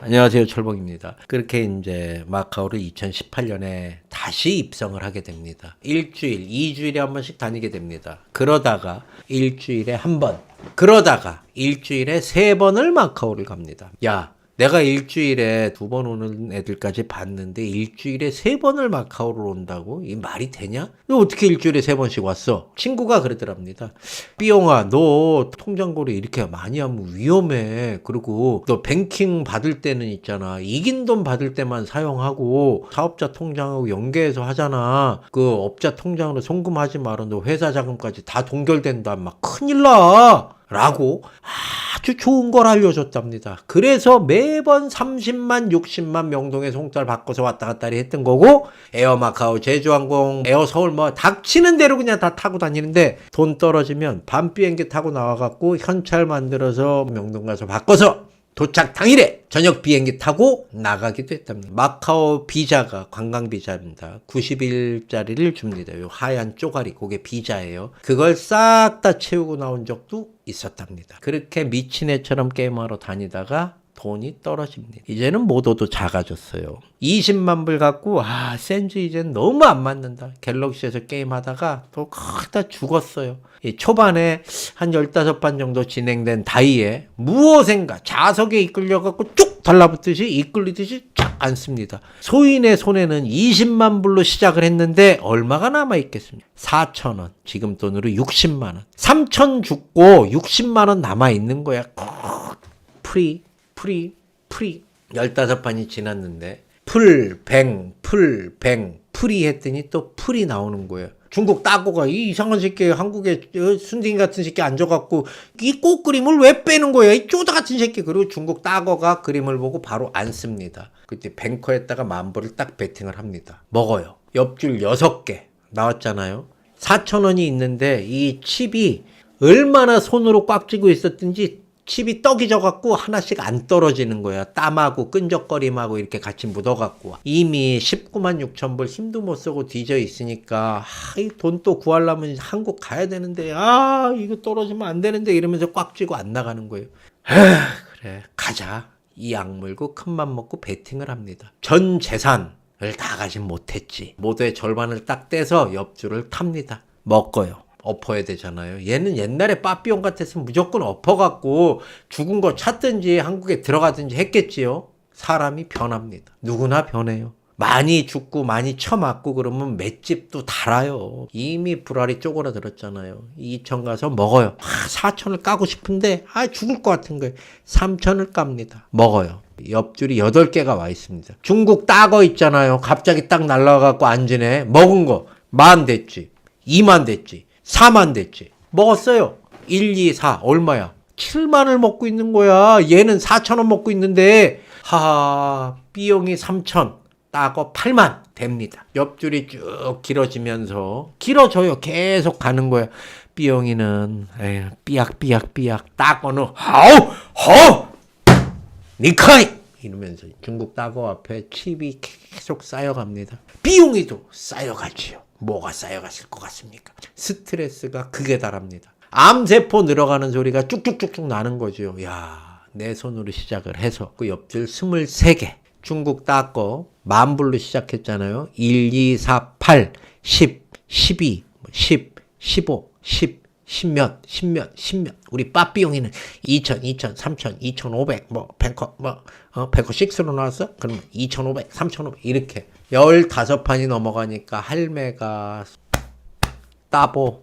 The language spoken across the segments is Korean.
안녕하세요, 철봉입니다. 그렇게 이제 마카오를 2018년에 다시 입성을 하게 됩니다. 일주일, 2주일에 한 번씩 다니게 됩니다. 그러다가 일주일에 한 번, 그러다가 일주일에 3번을 마카오를 갑니다. 야, 내가 일주일에 2번 오는 애들까지 봤는데 일주일에 3번을 마카오로 온다고? 이 말이 되냐? 너 어떻게 일주일에 3번씩 왔어? 친구가 그러더랍니다. 삐용아, 너 통장거래 이렇게 많이 하면 위험해. 그리고 너 뱅킹 받을 때는 있잖아. 이긴 돈 받을 때만 사용하고 사업자 통장하고 연계해서 하잖아. 그 업자 통장으로 송금하지 마라. 너 회사 자금까지 다 동결된다. 막 큰일 나. 라고 아주 좋은 걸 알려줬답니다. 그래서 매번 30만, 60만 명동에 송달 바꿔서 왔다 갔다 했던 거고, 에어 마카오, 제주항공, 에어 서울 뭐 닥치는 대로 그냥 다 타고 다니는데 돈 떨어지면 밤 비행기 타고 나와갖고 현찰 만들어서 명동 가서 바꿔서 도착 당일에 저녁 비행기 타고 나가기도 했답니다. 마카오 비자가 관광 비자입니다. 90일짜리를 줍니다. 요 하얀 쪼가리, 그게 비자예요. 그걸 싹 다 채우고 나온 적도 있었답니다. 그렇게 미친 애처럼 게임하러 다니다가 돈이 떨어집니다. 이제는 모도도 작아졌어요. 20만 불 갖고 센즈 이젠 너무 안 맞는다. 갤럭시에서 게임하다가 또 거의 다 죽었어요. 초반에 한 15판 정도 진행된 다이에 무엇인가 자석에 이끌려 갖고 쭉 달라붙듯이 이끌리듯이 쫙 앉습니다. 소인의 손에는 20만 불로 시작을 했는데 얼마가 남아있겠습니까? 4,000원, 지금 돈으로 60만 원. 3,000 죽고 60만 원 남아있는 거야. 프리 15판이 지났는데 풀이 했더니 또 풀이 나오는 거예요. 중국 따고가 이 이상한 새끼 한국에 순딩이 같은 새끼 앉아갖고 이 꽃그림을 왜 빼는 거야, 이 쪼다 같은 새끼. 그리고 중국 따거가 그림을 보고 바로 앉습니다. 그때 뱅커에다가 만불을 딱 베팅을 합니다. 먹어요. 옆줄 6개 나왔잖아요. 4,000원이 있는데 이 칩이 얼마나 손으로 꽉 쥐고 있었든지 칩이 떡이 져갖고 하나씩 안 떨어지는 거야. 땀하고 끈적거림하고 이렇게 같이 묻어갖고 이미 19만 6천 불 힘도 못 쓰고 뒤져 있으니까 이 돈 또 구하려면 한국 가야 되는데 이거 떨어지면 안 되는데 이러면서 꽉 쥐고 안 나가는 거예요. 그래 가자. 이 악물고 큰맘 먹고 베팅을 합니다. 전 재산을 다 가진 못했지. 모두의 절반을 딱 떼서 옆줄을 탑니다. 먹어요. 엎어야 되잖아요. 얘는 옛날에 빠삐용 같았으면 무조건 엎어갖고 죽은 거 찾든지 한국에 들어가든지 했겠지요. 사람이 변합니다. 누구나 변해요. 많이 죽고 많이 쳐맞고 그러면 맷집도 달아요. 이미 불알이 쪼그라들었잖아요. 2천 가서 먹어요. 4천을 까고 싶은데 죽을 것 같은 거예요. 3천을 깝니다. 먹어요. 옆줄이 8개가 와 있습니다. 중국 따거 있잖아요. 갑자기 딱 날라가갖고 앉으네. 먹은 거 10,000 됐지. 20,000 됐지. 4만 됐지. 먹었어요. 1, 2, 4 얼마야? 7만을 먹고 있는 거야. 얘는 4,000원 먹고 있는데 B용이 3,000 따고 8만 됩니다. 옆줄이 쭉 길어지면서 길어져요. 계속 가는 거야. B용이는 삐약 따고는 니카이 이러면서 중국 따고 앞에 칩이 계속 쌓여갑니다. B용이도 쌓여가지요. 뭐가 쌓여갔을 것 같습니까? 스트레스가 극에 달합니다. 암세포 늘어가는 소리가 쭉쭉쭉쭉 나는 거죠. 야, 내 손으로 시작을 해서 그 옆줄 23개 중국 따거 10,000불로 시작했잖아요. 1, 2, 4, 8, 10, 12, 10, 15, 10, 10몇 우리 빠삐용이는 2,000, 3,000, 2,500 뱅커 6로 나왔어? 그러면 2,500, 3,500 이렇게 15판이 넘어가니까 할매가 따보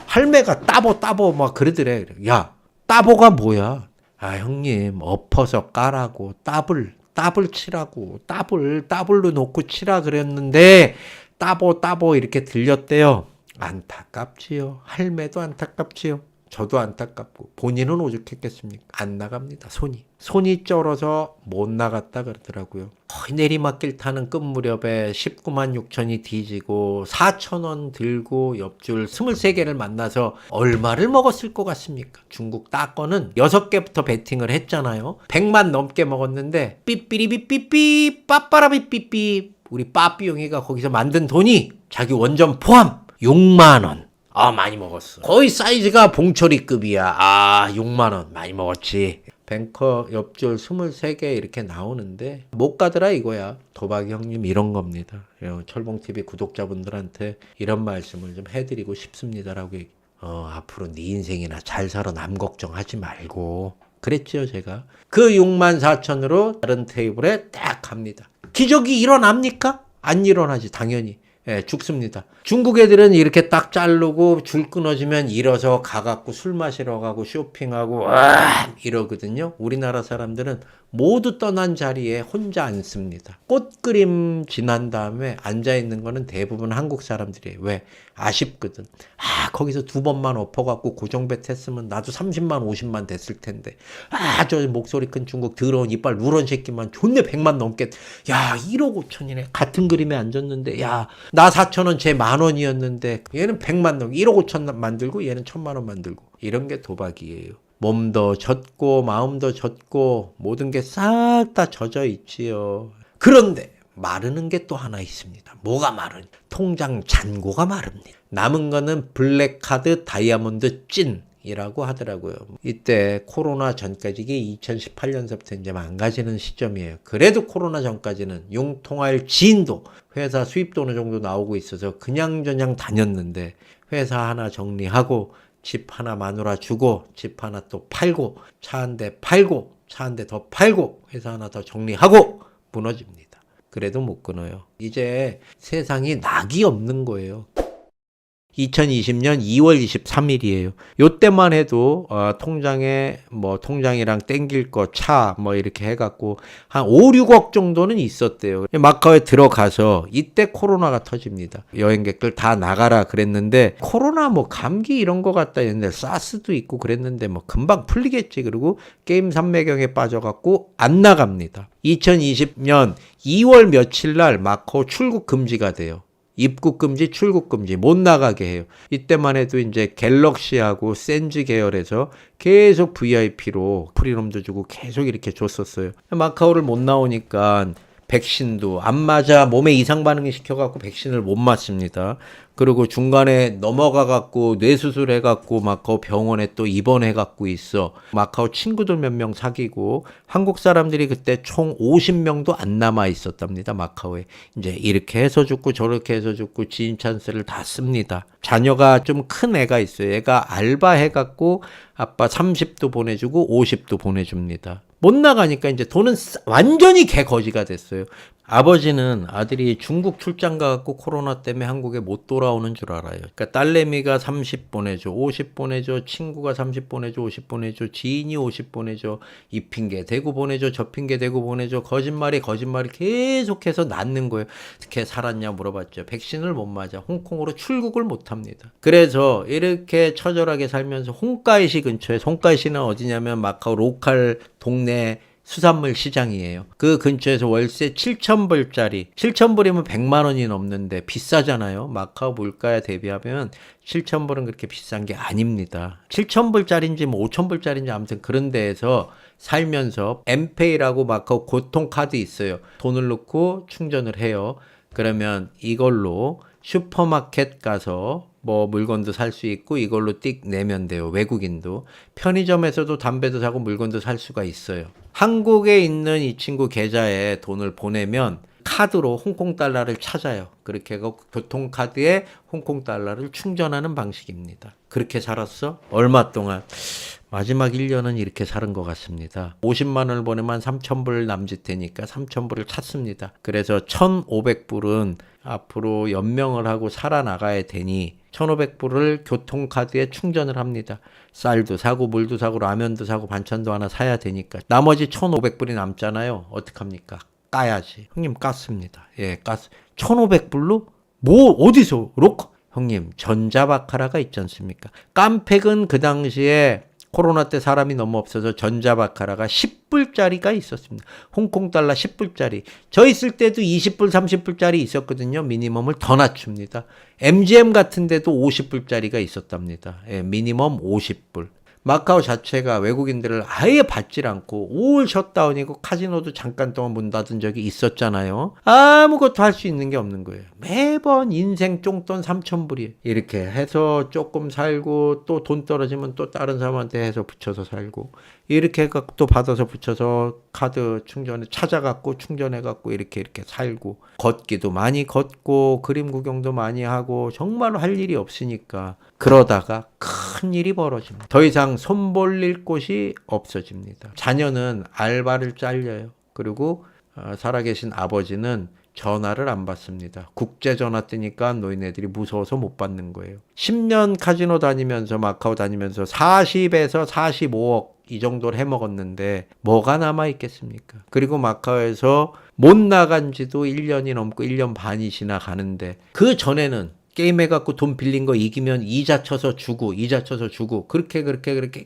할매가 따보 막 그러더래. 야, 따보가 뭐야? 형님 엎어서 까라고 따블 치라고 따블로 놓고 치라 그랬는데 따보 이렇게 들렸대요. 안타깝지요. 할매도 안타깝지요. 저도 안타깝고 본인은 오죽했겠습니까? 안 나갑니다. 손이 쩔어서 못 나갔다 그러더라고요. 거의 내리막길 타는 끝 무렵에 19만 6천이 뒤지고 4,000원 들고 옆줄 23개를 만나서 얼마를 먹었을 것 같습니까? 중국 따거는 6개부터 베팅을 했잖아요. 100만 넘게 먹었는데 삐삐리삐삐삐 빠빠라삐삐삐 우리 빠삐용이가 거기서 만든 돈이 자기 원전 포함 6만 원. 많이 먹었어. 거의 사이즈가 봉철이급이야. 6만 원 많이 먹었지. 뱅커 옆줄 23개 이렇게 나오는데 못 가더라 이거야. 도박이 형님 이런 겁니다. 철봉TV 구독자분들한테 이런 말씀을 좀 해드리고 싶습니다라고 앞으로 네 인생이나 잘 살아 남 걱정하지 말고 그랬죠 제가. 그 64,000으로 다른 테이블에 딱 갑니다. 기적이 일어납니까? 안 일어나지 당연히. 예, 죽습니다. 중국 애들은 이렇게 딱 자르고 줄 끊어지면 일어서 가갖고 술 마시러 가고 쇼핑하고 이러거든요. 우리나라 사람들은 모두 떠난 자리에 혼자 앉습니다. 꽃그림 지난 다음에 앉아있는 거는 대부분 한국 사람들이에요. 왜? 아쉽거든. 거기서 2번만 엎어갖고 고정bet 했으면 나도 30만 50만 됐을 텐데. 저 목소리 큰 중국 더러운 이빨 누런 새끼만 존내 100만 넘겠. 야 1억 5천이네. 같은 그림에 앉았는데 야 나 4천원 쟤 10,000원이었는데 얘는 100만 넘 1억 5천 만들고 얘는 1,000만원 만들고. 이런 게 도박이에요. 몸도 젖고 마음도 젖고 모든 게 싹 다 젖어 있지요. 그런데 마르는 게 또 하나 있습니다. 뭐가 마르냐? 통장 잔고가 마릅니다. 남은 거는 블랙카드 다이아몬드 찐이라고 하더라고요. 이때 코로나 전까지 이게 2018년서부터 이제 망가지는 시점이에요. 그래도 코로나 전까지는 융통할 지인도 회사 수입도 어느 정도 나오고 있어서 그냥저냥 다녔는데 회사 하나 정리하고 집 하나 마누라 주고 집 하나 또 팔고 차 한 대 팔고 차 한 대 더 팔고 회사 하나 더 정리하고 무너집니다. 그래도 못 끊어요. 이제 세상이 낙이 없는 거예요. 2020년 2월 23일이에요. 요때만 해도 통장에 통장이랑 땡길 거 차 이렇게 해갖고 한 5, 6억 정도는 있었대요. 마카오에 들어가서 이때 코로나가 터집니다. 여행객들 다 나가라 그랬는데 코로나 감기 이런 거 같다 했는데 사스도 있고 그랬는데 금방 풀리겠지. 그리고 게임 삼매경에 빠져갖고 안 나갑니다. 2020년 2월 며칠 날 마카오 출국 금지가 돼요. 입국 금지, 출국 금지, 못 나가게 해요. 이때만 해도 이제 갤럭시하고 센즈 계열에서 계속 VIP로 프리롬도 주고 계속 이렇게 줬었어요. 마카오를 못 나오니까 백신도 안 맞아 몸에 이상 반응이 시켜갖고 백신을 못 맞습니다. 그리고 중간에 넘어가갖고 뇌수술해갖고 마카오 병원에 또 입원해갖고 있어. 마카오 친구들 몇 명 사귀고 한국 사람들이 그때 총 50명도 안 남아 있었답니다. 마카오에. 이제 이렇게 해서 죽고 저렇게 해서 죽고 지인 찬스를 다 씁니다. 자녀가 좀 큰 애가 있어요. 애가 알바해갖고 아빠 30도 보내주고 50도 보내줍니다. 못 나가니까 이제 돈은 완전히 개거지가 됐어요. 아버지는 아들이 중국 출장 가갖고 코로나 때문에 한국에 못 돌아오는 줄 알아요. 그러니까 딸내미가 30 보내줘, 50 보내줘, 친구가 30 보내줘, 50 보내줘, 지인이 50 보내줘, 이 핑계 대고 보내줘, 저 핑계 대고 보내줘, 거짓말이 계속해서 낳는 거예요. 어떻게 살았냐 물어봤죠. 백신을 못 맞아. 홍콩으로 출국을 못 합니다. 그래서 이렇게 처절하게 살면서 홍가이시 근처에, 홍가이시는 어디냐면 마카오 로컬 동네 수산물 시장이에요. 그 근처에서 월세 7,000불짜리 7,000불이면 100만 원이 넘는데 비싸잖아요. 마카오 물가에 대비하면 7,000불은 그렇게 비싼 게 아닙니다. 7,000불짜리인지 5,000불짜리인지 아무튼 그런 데에서 살면서 엠페이라고 마카오 교통카드 있어요. 돈을 넣고 충전을 해요. 그러면 이걸로 슈퍼마켓 가서 물건도 살 수 있고 이걸로 띡 내면 돼요. 외국인도. 편의점에서도 담배도 사고 물건도 살 수가 있어요. 한국에 있는 이 친구 계좌에 돈을 보내면 카드로 홍콩 달러를 찾아요. 그렇게 해서 교통카드에 홍콩 달러를 충전하는 방식입니다. 그렇게 살았어? 얼마 동안? 마지막 1년은 이렇게 사는 것 같습니다. 50만 원을 보내면 3,000불 남짓되니까 3,000불을 찾습니다. 그래서 1,500불은 앞으로 연명을 하고 살아나가야 되니 1,500불을 교통카드에 충전을 합니다. 쌀도 사고 물도 사고 라면도 사고 반찬도 하나 사야 되니까 나머지 1,500불이 남잖아요. 어떡합니까? 까야지. 형님 깠습니다. 예, 깠. 1,500불로? 어디서? 형님 전자바카라가 있지 않습니까? 깜팩은 그 당시에 코로나 때 사람이 너무 없어서 전자바카라가 10불짜리가 있었습니다. 홍콩 달러 10불짜리. 저 있을 때도 20불, 30불짜리 있었거든요. 미니멈을 더 낮춥니다. MGM 같은 데도 50불짜리가 있었답니다. 예, 미니멈 50불. 마카오 자체가 외국인들을 아예 받질 않고 올 셧다운이고 카지노도 잠깐 동안 문 닫은 적이 있었잖아요. 아무것도 할 수 있는 게 없는 거예요. 매번 인생 쫑돈 3,000불이에요. 이렇게 해서 조금 살고 또 돈 떨어지면 또 다른 사람한테 해서 붙여서 살고 이렇게 해갖고 또 받아서 붙여서 카드 충전에 찾아갖고 충전해갖고 이렇게 살고, 걷기도 많이 걷고 그림 구경도 많이 하고 정말 할 일이 없으니까 그러다가 큰 일이 벌어집니다. 더 이상 손 벌릴 곳이 없어집니다. 자녀는 알바를 잘려요. 그리고 살아계신 아버지는 전화를 안 받습니다. 국제 전화 뜨니까 노인네들이 무서워서 못 받는 거예요. 10년 카지노 다니면서 마카오 다니면서 40에서 45억 이 정도를 해먹었는데 뭐가 남아있겠습니까? 그리고 마카오에서 못 나간 지도 1년이 넘고 1년 반이 지나가는데 그 전에는 게임해갖고 돈 빌린 거 이기면 이자 쳐서 주고 그렇게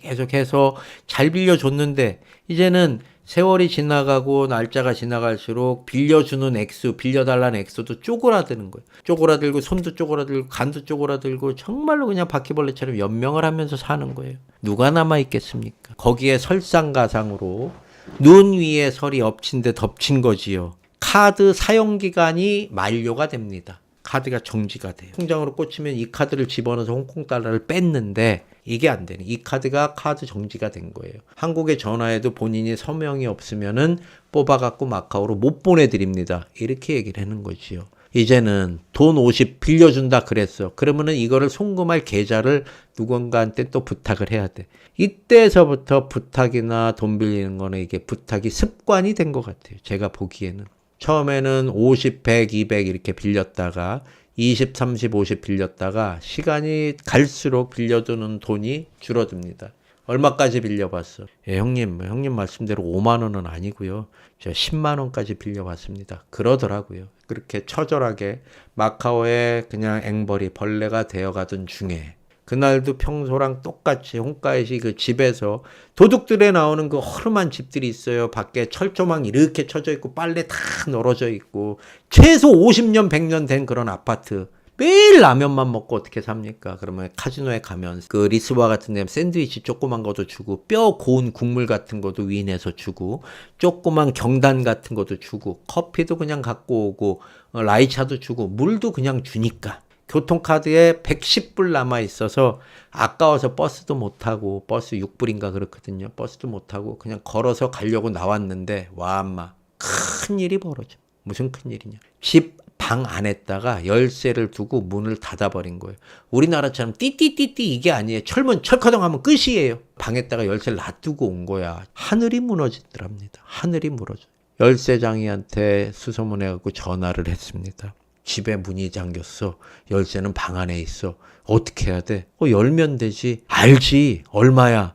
계속해서 잘 빌려줬는데 이제는 세월이 지나가고 날짜가 지나갈수록 빌려주는 액수, 빌려달라는 액수도 쪼그라드는 거예요. 쪼그라들고 손도 쪼그라들고 간도 쪼그라들고 정말로 그냥 바퀴벌레처럼 연명을 하면서 사는 거예요. 누가 남아있겠습니까? 거기에 설상가상으로 눈 위에 설이 엎친 데 덮친 거지요. 카드 사용기간이 만료가 됩니다. 카드가 정지가 돼요. 통장으로 꽂히면 이 카드를 집어넣어서 홍콩 달러를 뺐는데 이게 안 되네. 이 카드가 카드 정지가 된 거예요. 한국에 전화해도 본인이 서명이 없으면은 뽑아갖고 마카오로 못 보내드립니다. 이렇게 얘기를 하는 거지요. 이제는 돈 50 빌려준다 그랬어. 그러면은 이거를 송금할 계좌를 누군가한테 또 부탁을 해야 돼. 이때서부터 부탁이나 돈 빌리는 거는 이게 부탁이 습관이 된 것 같아요. 제가 보기에는. 처음에는 50, 100, 200 이렇게 빌렸다가 20, 30, 50 빌렸다가 시간이 갈수록 빌려두는 돈이 줄어듭니다. 얼마까지 빌려봤어? 예, 형님 말씀대로 5만 원은 아니고요. 제가 10만 원까지 빌려봤습니다. 그러더라고요. 그렇게 처절하게 마카오에 그냥 앵벌이 벌레가 되어가던 중에 그날도 평소랑 똑같이 홍가이시 그 집에서 도둑들에 나오는 그 허름한 집들이 있어요. 밖에 철조망 이렇게 쳐져 있고 빨래 다 널어져 있고 최소 50년 100년 된 그런 아파트. 매일 라면만 먹고 어떻게 삽니까? 그러면 카지노에 가면 그 리스바 같은 데 샌드위치 조그만 것도 주고 뼈 고운 국물 같은 것도 위인해서 주고 조그만 경단 같은 것도 주고 커피도 그냥 갖고 오고 라이차도 주고 물도 그냥 주니까 교통카드에 110불 남아있어서 아까워서 버스도 못타고 버스 6불인가 그렇거든요. 버스도 못타고 그냥 걸어서 가려고 나왔는데 와 엄마 큰일이 벌어져. 무슨 큰일이냐. 집 방 안에다가 열쇠를 두고 문을 닫아버린 거예요. 우리나라처럼 띠띠띠띠 이게 아니에요. 철문 철커덩 하면 끝이에요. 방에다가 열쇠를 놔두고 온 거야. 하늘이 무너지더랍니다. 하늘이 무너져. 열쇠장이한테 수소문해갖고 전화를 했습니다. 집에 문이 잠겼어. 열쇠는 방 안에 있어. 어떻게 해야 돼? 열면 되지. 알지. 얼마야?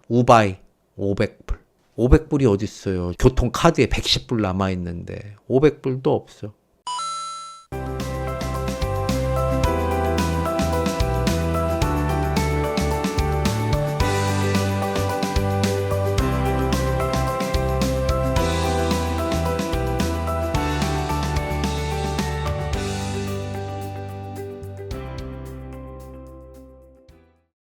우바이 500불. 500불이 어딨어요. 교통카드에 110불 남아있는데 500불도 없어.